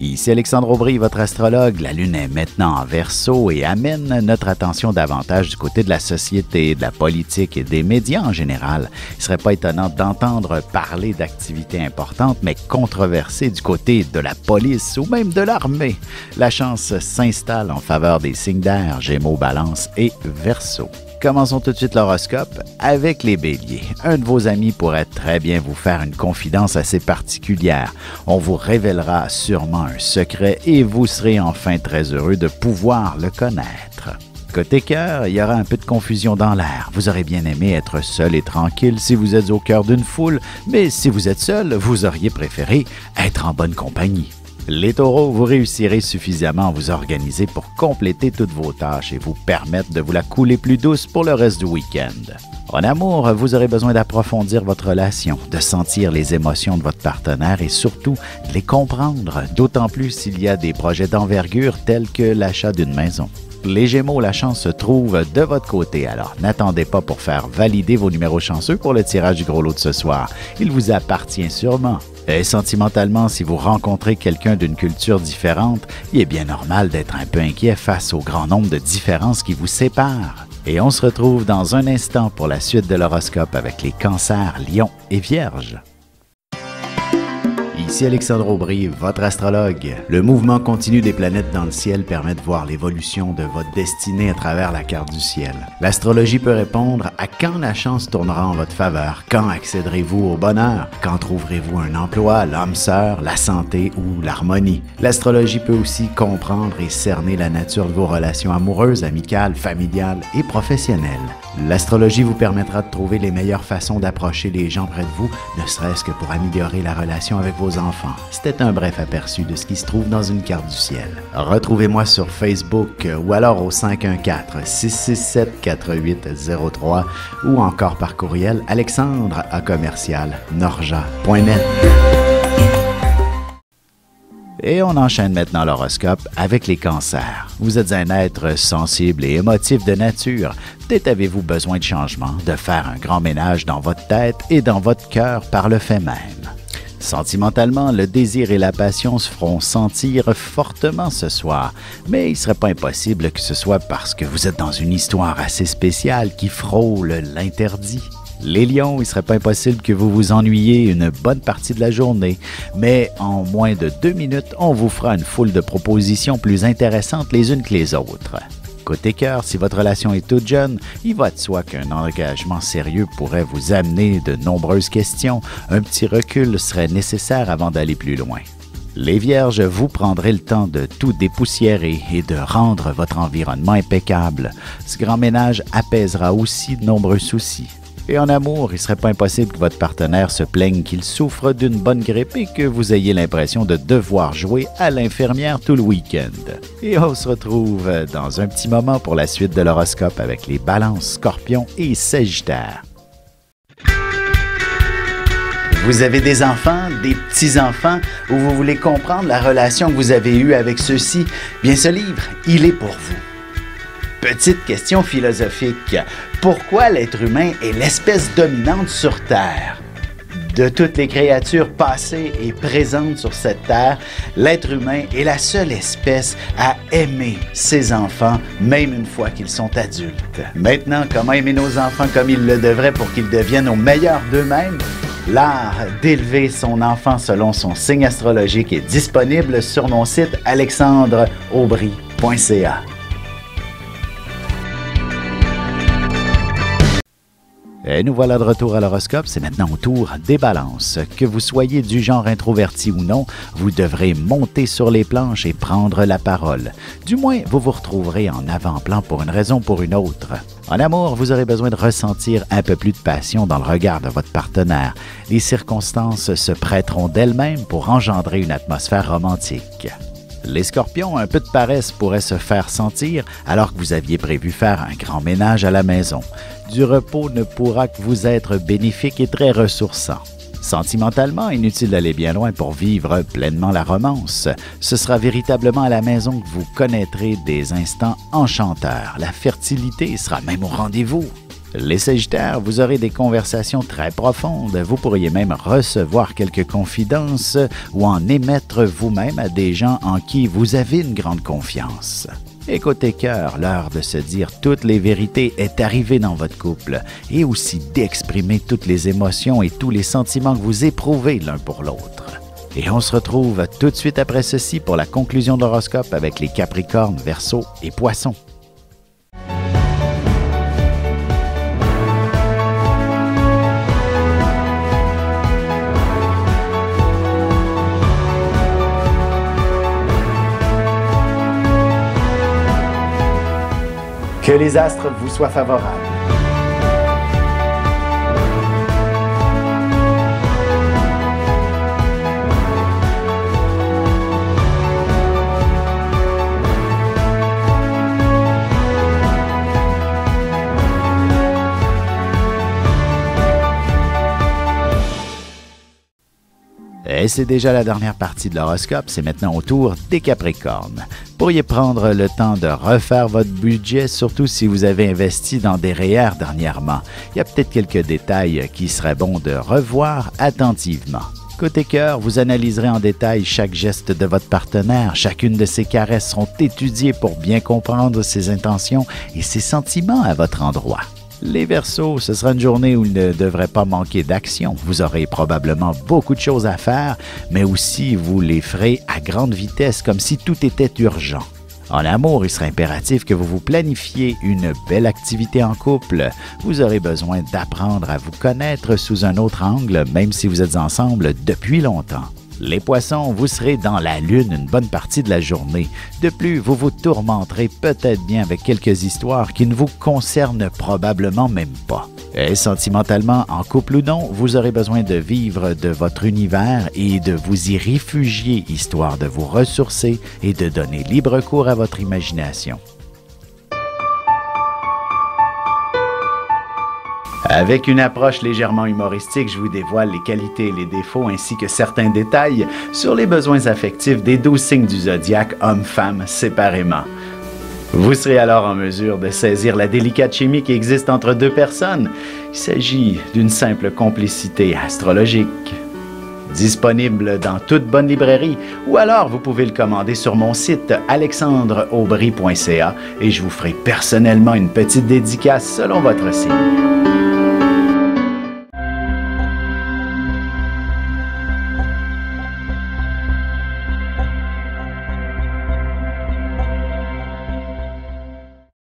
Ici Alexandre Aubry, votre astrologue. La Lune est maintenant en Verseau et amène notre attention davantage du côté de la société, de la politique et des médias en général. Il ne serait pas étonnant d'entendre parler d'activités importantes, mais controversées du côté de la police ou même de l'armée. La chance s'installe en faveur des signes d'air, Gémeaux, Balance et Verseau. Commençons tout de suite l'horoscope avec les béliers. Un de vos amis pourrait très bien vous faire une confidence assez particulière. On vous révélera sûrement un secret et vous serez enfin très heureux de pouvoir le connaître. Côté cœur, il y aura un peu de confusion dans l'air. Vous aurez bien aimé être seul et tranquille si vous êtes au cœur d'une foule, mais si vous êtes seul, vous auriez préféré être en bonne compagnie. Les taureaux, vous réussirez suffisamment à vous organiser pour compléter toutes vos tâches et vous permettre de vous la couler plus douce pour le reste du week-end. En amour, vous aurez besoin d'approfondir votre relation, de sentir les émotions de votre partenaire et surtout de les comprendre, d'autant plus s'il y a des projets d'envergure tels que l'achat d'une maison. Les Gémeaux, la chance se trouve de votre côté, alors n'attendez pas pour faire valider vos numéros chanceux pour le tirage du gros lot de ce soir. Il vous appartient sûrement. Et sentimentalement, si vous rencontrez quelqu'un d'une culture différente, il est bien normal d'être un peu inquiet face au grand nombre de différences qui vous séparent. Et on se retrouve dans un instant pour la suite de l'horoscope avec les cancers, lions et vierges. Ici Alexandre Aubry, votre astrologue. Le mouvement continu des planètes dans le ciel permet de voir l'évolution de votre destinée à travers la carte du ciel. L'astrologie peut répondre à quand la chance tournera en votre faveur, quand accéderez-vous au bonheur, quand trouverez-vous un emploi, l'âme sœur, la santé ou l'harmonie. L'astrologie peut aussi comprendre et cerner la nature de vos relations amoureuses, amicales, familiales et professionnelles. L'astrologie vous permettra de trouver les meilleures façons d'approcher les gens près de vous, ne serait-ce que pour améliorer la relation avec vos enfants. C'était un bref aperçu de ce qui se trouve dans une carte du ciel. Retrouvez-moi sur Facebook ou alors au 514-667-4803 ou encore par courriel alexandre@norja.net. Et on enchaîne maintenant l'horoscope avec les cancers. Vous êtes un être sensible et émotif de nature. Peut-être avez-vous besoin de changement, de faire un grand ménage dans votre tête et dans votre cœur par le fait même. Sentimentalement, le désir et la passion se feront sentir fortement ce soir, mais il ne serait pas impossible que ce soit parce que vous êtes dans une histoire assez spéciale qui frôle l'interdit. Les lions, il ne serait pas impossible que vous vous ennuyiez une bonne partie de la journée, mais en moins de 2 minutes, on vous fera une foule de propositions plus intéressantes les unes que les autres. Côté cœur, si votre relation est toute jeune, il va de soi qu'un engagement sérieux pourrait vous amener de nombreuses questions. Un petit recul serait nécessaire avant d'aller plus loin. Les vierges, vous prendrez le temps de tout dépoussiérer et de rendre votre environnement impeccable. Ce grand ménage apaisera aussi de nombreux soucis. Et en amour, il ne serait pas impossible que votre partenaire se plaigne qu'il souffre d'une bonne grippe et que vous ayez l'impression de devoir jouer à l'infirmière tout le week-end. Et on se retrouve dans un petit moment pour la suite de l'horoscope avec les balances, scorpions et sagittaires. Vous avez des enfants, des petits-enfants, ou vous voulez comprendre la relation que vous avez eue avec ceux-ci? Bien, ce livre, il est pour vous. Petite question philosophique. Pourquoi l'être humain est l'espèce dominante sur Terre? De toutes les créatures passées et présentes sur cette Terre, l'être humain est la seule espèce à aimer ses enfants, même une fois qu'ils sont adultes. Maintenant, comment aimer nos enfants comme ils le devraient pour qu'ils deviennent au meilleur d'eux-mêmes? L'art d'élever son enfant selon son signe astrologique est disponible sur mon site alexandreaubry.ca. Et nous voilà de retour à l'horoscope, c'est maintenant au tour des balances. Que vous soyez du genre introverti ou non, vous devrez monter sur les planches et prendre la parole. Du moins, vous vous retrouverez en avant-plan pour une raison ou pour une autre. En amour, vous aurez besoin de ressentir un peu plus de passion dans le regard de votre partenaire. Les circonstances se prêteront d'elles-mêmes pour engendrer une atmosphère romantique. Les scorpions, un peu de paresse pourrait se faire sentir alors que vous aviez prévu faire un grand ménage à la maison. Du repos ne pourra que vous être bénéfique et très ressourçant. Sentimentalement, inutile d'aller bien loin pour vivre pleinement la romance. Ce sera véritablement à la maison que vous connaîtrez des instants enchanteurs. La fertilité sera même au rendez-vous. Les Sagittaires, vous aurez des conversations très profondes. Vous pourriez même recevoir quelques confidences ou en émettre vous-même à des gens en qui vous avez une grande confiance. Et côté cœur, l'heure de se dire toutes les vérités est arrivée dans votre couple et aussi d'exprimer toutes les émotions et tous les sentiments que vous éprouvez l'un pour l'autre. Et on se retrouve tout de suite après ceci pour la conclusion de l'horoscope avec les Capricornes, Verseaux et Poissons. Que les astres vous soient favorables. Et c'est déjà la dernière partie de l'horoscope, c'est maintenant au tour des Capricornes. Pourriez prendre le temps de refaire votre budget, surtout si vous avez investi dans des REER dernièrement. Il y a peut-être quelques détails qui seraient bons de revoir attentivement. Côté cœur, vous analyserez en détail chaque geste de votre partenaire. Chacune de ses caresses seront étudiées pour bien comprendre ses intentions et ses sentiments à votre endroit. Les Verseaux, ce sera une journée où il ne devrait pas manquer d'action. Vous aurez probablement beaucoup de choses à faire, mais aussi vous les ferez à grande vitesse, comme si tout était urgent. En amour, il sera impératif que vous vous planifiez une belle activité en couple. Vous aurez besoin d'apprendre à vous connaître sous un autre angle, même si vous êtes ensemble depuis longtemps. Les Poissons, vous serez dans la lune une bonne partie de la journée. De plus, vous vous tourmenterez peut-être bien avec quelques histoires qui ne vous concernent probablement même pas. Et sentimentalement, en couple ou non, vous aurez besoin de vivre de votre univers et de vous y réfugier, histoire de vous ressourcer et de donner libre cours à votre imagination. Avec une approche légèrement humoristique, je vous dévoile les qualités et les défauts ainsi que certains détails sur les besoins affectifs des 12 signes du zodiaque, hommes-femmes, séparément. Vous serez alors en mesure de saisir la délicate chimie qui existe entre deux personnes. Il s'agit d'une simple complicité astrologique. Disponible dans toute bonne librairie ou alors vous pouvez le commander sur mon site alexandreaubry.ca et je vous ferai personnellement une petite dédicace selon votre signe.